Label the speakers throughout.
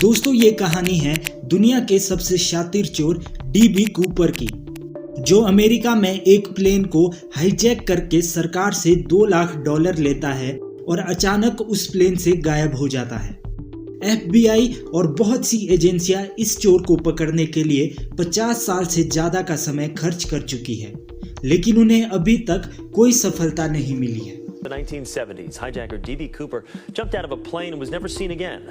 Speaker 1: दोस्तों ये कहानी है दुनिया के सबसे शातिर चोर डीबी कूपर की, जो अमेरिका में एक प्लेन को हाईजैक करके सरकार से $2 लाख लेता है और अचानक उस प्लेन से गायब हो जाता है। FBI और बहुत सी एजेंसियां इस चोर को पकड़ने के लिए 50 साल से ज्यादा का समय खर्च कर चुकी है, लेकिन उन्हें अभी तक कोई सफलता नहीं मिली है।
Speaker 2: The 1970s, hijacker D.B. Cooper jumped out of a plane and was never seen again.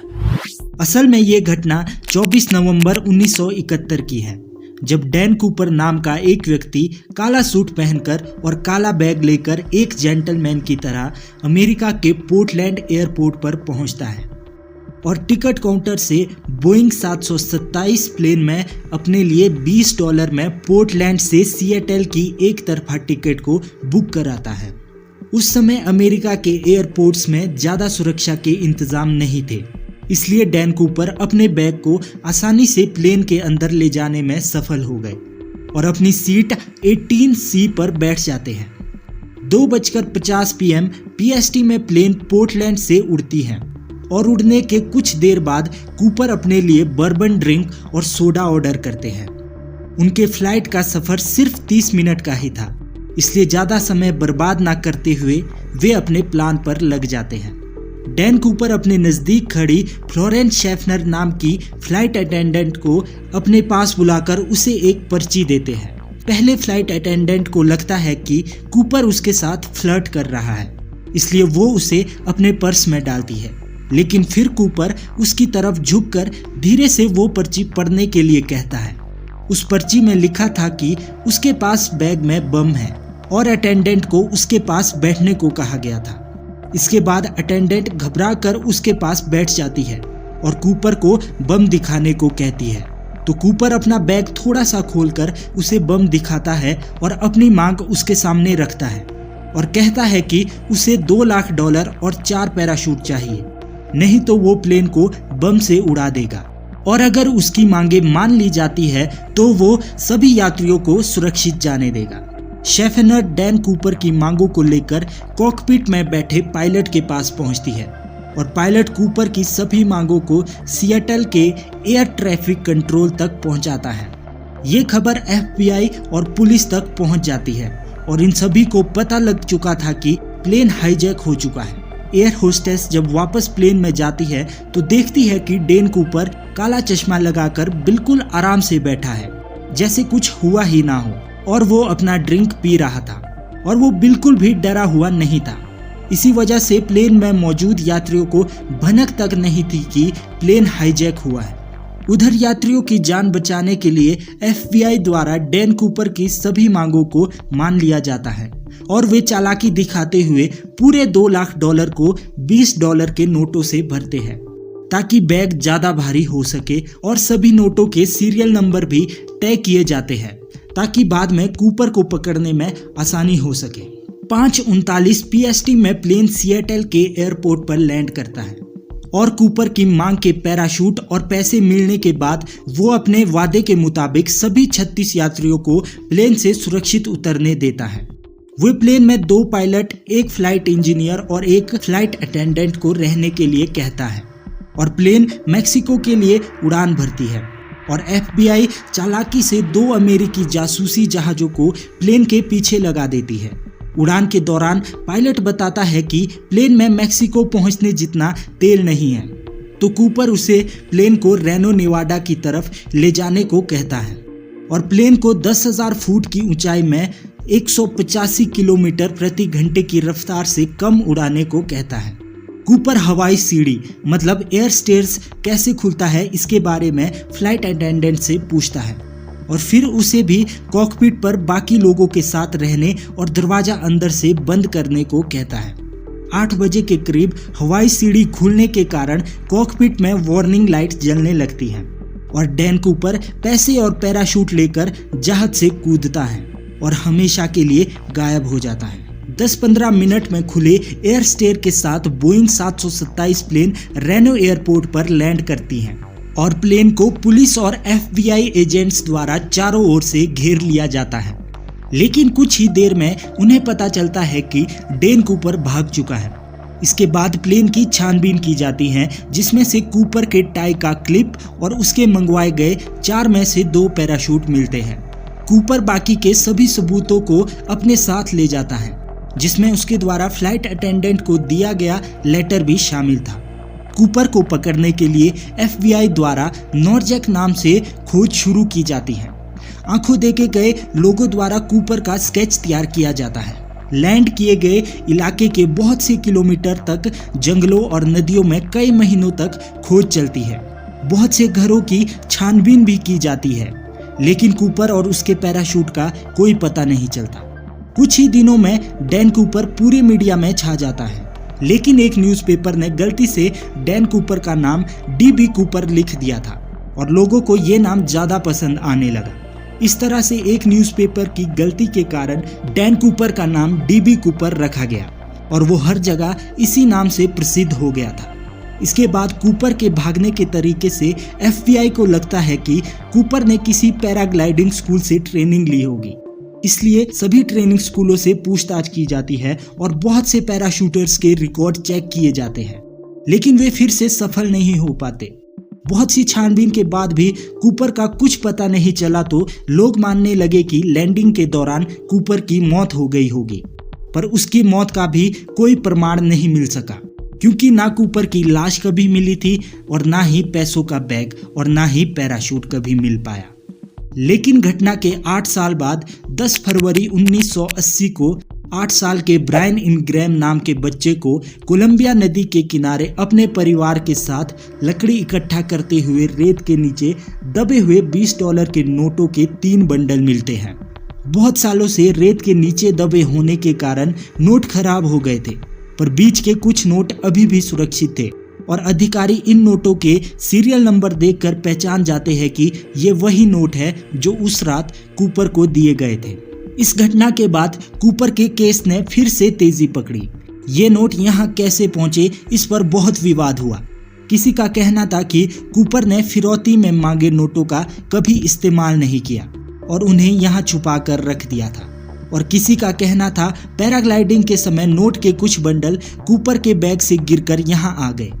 Speaker 1: असल में ये घटना 24 नवंबर 1971 की है, जब डैन कूपर नाम का एक व्यक्ति काला सूट पहनकर और काला बैग लेकर एक जेंटलमैन की तरह अमेरिका के पोर्टलैंड एयरपोर्ट पर पहुंचता है और टिकट काउंटर से बोइंग 727 प्लेन में अपने लिए $20 में पोर्टलैंड से सिएटल की एक तरफा टिकट को बुक कराता है। उस समय अमेरिका के एयरपोर्ट्स में ज़्यादा सुरक्षा के इंतजाम नहीं थे, इसलिए डैन कूपर अपने बैग को आसानी से प्लेन के अंदर ले जाने में सफल हो गए और अपनी सीट 18C पर बैठ जाते हैं। 2:50 PM PST में प्लेन पोर्टलैंड से उड़ती है और उड़ने के कुछ देर बाद कूपर अपने लिए बर्बन ड्रिंक और सोडा ऑर्डर करते हैं। उनके फ्लाइट का सफ़र सिर्फ 30 मिनट का ही था, इसलिए ज़्यादा समय बर्बाद ना करते हुए वे अपने प्लान पर लग जाते हैं। डैन कूपर अपने नज़दीक खड़ी फ्लोरेंस शेफनर नाम की फ्लाइट अटेंडेंट को अपने पास बुलाकर उसे एक पर्ची देते हैं। पहले फ्लाइट अटेंडेंट को लगता है कि कूपर उसके साथ फ्लर्ट कर रहा है, इसलिए वो उसे अपने पर्स में डालती है, लेकिन फिर कूपर उसकी तरफ झुककर धीरे से वो पर्ची पढ़ने के लिए कहता है। उस पर्ची में लिखा था कि उसके पास बैग में बम है और अटेंडेंट को उसके पास बैठने को कहा गया था। इसके बाद अटेंडेंट घबरा कर उसके पास बैठ जाती है और कूपर को बम दिखाने को कहती है। तो कूपर अपना बैग थोड़ा सा खोलकर उसे बम दिखाता है और अपनी मांग उसके सामने रखता है और कहता है कि उसे $2 लाख और 4 पैराशूट चाहिए, नहीं तो वो प्लेन को बम से उड़ा देगा, और अगर उसकी मांगे मान ली जाती है तो वो सभी यात्रियों को सुरक्षित जाने देगा। शेफनर डैन कूपर की मांगों को लेकर कॉकपिट में बैठे पायलट के पास पहुंचती है और पायलट कूपर की सभी मांगों को सिएटल के एयर ट्रैफिक कंट्रोल तक पहुंचाता है। ये खबर FBI और पुलिस तक पहुंच जाती है और इन सभी को पता लग चुका था कि प्लेन हाईजैक हो चुका है। एयर होस्टेस जब वापस प्लेन में जाती है तो देखती है कि डैन कूपर काला चश्मा लगाकर बिल्कुल आराम से बैठा है, जैसे कुछ हुआ ही ना हो, और वो अपना ड्रिंक पी रहा था और वो बिल्कुल भी डरा हुआ नहीं था। इसी वजह से प्लेन में मौजूद यात्रियों को भनक तक नहीं थी कि प्लेन हाईजैक हुआ है। उधर यात्रियों की जान बचाने के लिए FBI द्वारा डैन कूपर की सभी मांगों को मान लिया जाता है और वे चालाकी दिखाते हुए पूरे $2 लाख को $20 के नोटों से भरते हैं, ताकि बैग ज्यादा भारी हो सके, और सभी नोटों के सीरियल नंबर भी तय किए जाते हैं ताकि बाद में कूपर को पकड़ने में आसानी हो सके। 5:39 PST में प्लेन सिएटल के एयरपोर्ट पर लैंड करता है और कूपर की मांग के पैराशूट और पैसे मिलने के बाद वो अपने वादे के मुताबिक सभी 36 यात्रियों को प्लेन से सुरक्षित उतरने देता है। वो प्लेन में 2 पायलट, एक फ्लाइट इंजीनियर और एक फ्लाइट अटेंडेंट को रहने के लिए कहता है और प्लेन मैक्सिको के लिए उड़ान भरती है और FBI चालाकी से 2 अमेरिकी जासूसी जहाज़ों को प्लेन के पीछे लगा देती है। उड़ान के दौरान पायलट बताता है कि प्लेन में मैक्सिको पहुंचने जितना तेल नहीं है, तो कूपर उसे प्लेन को रेनो नेवाडा की तरफ ले जाने को कहता है और प्लेन को 10,000 फुट की ऊंचाई में 185 किलोमीटर प्रति घंटे की रफ्तार से कम उड़ाने को कहता है। कूपर हवाई सीढ़ी मतलब एयर स्टेयर्स कैसे खुलता है इसके बारे में फ्लाइट अटेंडेंट से पूछता है और फिर उसे भी कॉकपिट पर बाकी लोगों के साथ रहने और दरवाजा अंदर से बंद करने को कहता है। 8 बजे के करीब हवाई सीढ़ी खुलने के कारण कॉकपिट में वार्निंग लाइट जलने लगती हैं और डैन कूपर पैसे और पैराशूट लेकर जहाज से कूदता है और हमेशा के लिए गायब हो जाता है। 10-15 मिनट में खुले एयर स्टेयर के साथ बोइंग 727 प्लेन रेनो एयरपोर्ट पर लैंड करती हैं और प्लेन को पुलिस और FBI एजेंट्स द्वारा चारों ओर से घेर लिया जाता है, लेकिन कुछ ही देर में उन्हें पता चलता है कि डैन कूपर भाग चुका है। इसके बाद प्लेन की छानबीन की जाती है, जिसमें से कूपर के टाई का क्लिप और उसके मंगवाए गए 4 में से 2 पैराशूट मिलते हैं। कूपर बाकी के सभी सबूतों को अपने साथ ले जाता है, जिसमें उसके द्वारा फ्लाइट अटेंडेंट को दिया गया लेटर भी शामिल था। कूपर को पकड़ने के लिए FBI द्वारा नॉरजैक नाम से खोज शुरू की जाती है। आंखों देखे गए लोगों द्वारा कूपर का स्केच तैयार किया जाता है। लैंड किए गए इलाके के बहुत से किलोमीटर तक जंगलों और नदियों में कई महीनों तक खोज चलती है। बहुत से घरों की छानबीन भी की जाती है, लेकिन कूपर और उसके पैराशूट का कोई पता नहीं चलता। कुछ ही दिनों में डैन कूपर पूरे मीडिया में छा जाता है, लेकिन एक न्यूज़पेपर ने गलती से डैन कूपर का नाम DB कूपर लिख दिया था और लोगों को ये नाम ज्यादा पसंद आने लगा। इस तरह से एक न्यूज़पेपर की गलती के कारण डैन कूपर का नाम DB कूपर रखा गया और वो हर जगह इसी नाम से प्रसिद्ध हो गया था। इसके बाद कूपर के भागने के तरीके से FBI को लगता है कि कूपर ने किसी पैराग्लाइडिंग स्कूल से ट्रेनिंग ली होगी, इसलिए सभी ट्रेनिंग स्कूलों से पूछताछ की जाती है और बहुत से पैराशूटर्स के रिकॉर्ड चेक किए जाते हैं, लेकिन वे फिर से सफल नहीं हो पाते। बहुत सी छानबीन के बाद भी कूपर का कुछ पता नहीं चला तो लोग मानने लगे कि लैंडिंग के दौरान कूपर की मौत हो गई होगी, पर उसकी मौत का भी कोई प्रमाण नहीं मिल सका, क्योंकि ना कूपर की लाश कभी मिली थी और ना ही पैसों का बैग और ना ही पैराशूट कभी मिल पाया। लेकिन घटना के 8 साल बाद 10 फरवरी 1980 को 8 साल के ब्रायन इनग्रैम नाम के बच्चे को कोलंबिया नदी के किनारे अपने परिवार के साथ लकड़ी इकट्ठा करते हुए रेत के नीचे दबे हुए $20 के नोटों के 3 बंडल मिलते हैं। बहुत सालों से रेत के नीचे दबे होने के कारण नोट खराब हो गए थे, पर बीच के कुछ नोट अभी भी सुरक्षित थे और अधिकारी इन नोटों के सीरियल नंबर देखकर पहचान जाते हैं कि ये वही नोट है जो उस रात कूपर को दिए गए थे। इस घटना के बाद कूपर के केस ने फिर से तेजी पकड़ी। ये नोट यहाँ कैसे पहुंचे, इस पर बहुत विवाद हुआ। किसी का कहना था कि कूपर ने फिरौती में मांगे नोटों का कभी इस्तेमाल नहीं किया और उन्हें यहाँ छुपा कर रख दिया था, और किसी का कहना था पैराग्लाइडिंग के समय नोट के कुछ बंडल कूपर के बैग से गिरकर यहाँ आ गए।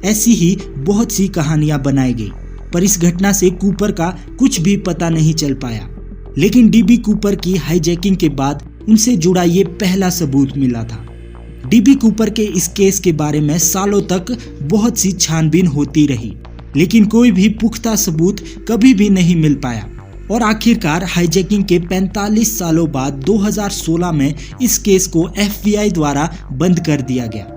Speaker 1: ऐसी ही बहुत सी कहानियां बनाई गई, पर इस घटना से कूपर का कुछ भी पता नहीं चल पाया। लेकिन DB कूपर की हाईजैकिंग के बाद उनसे जुड़ा ये पहला सबूत मिला था। DB कूपर के इस केस के बारे में सालों तक बहुत सी छानबीन होती रही, लेकिन कोई भी पुख्ता सबूत कभी भी नहीं मिल पाया और आखिरकार हाईजैकिंग के 45 सालों बाद 2016 में इस केस को FBI द्वारा बंद कर दिया गया।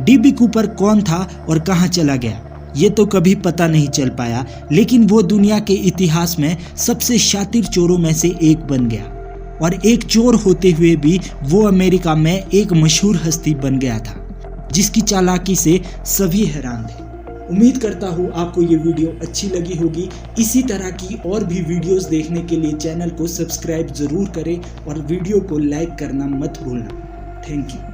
Speaker 1: DB कूपर कौन था और कहां चला गया, ये तो कभी पता नहीं चल पाया, लेकिन वो दुनिया के इतिहास में सबसे शातिर चोरों में से एक बन गया और एक चोर होते हुए भी वो अमेरिका में एक मशहूर हस्ती बन गया था, जिसकी चालाकी से सभी हैरान थे। उम्मीद करता हूँ आपको ये वीडियो अच्छी लगी होगी। इसी तरह की और भी वीडियोस देखने के लिए चैनल को सब्सक्राइब जरूर करें और वीडियो को लाइक करना मत भूलना। Thank you.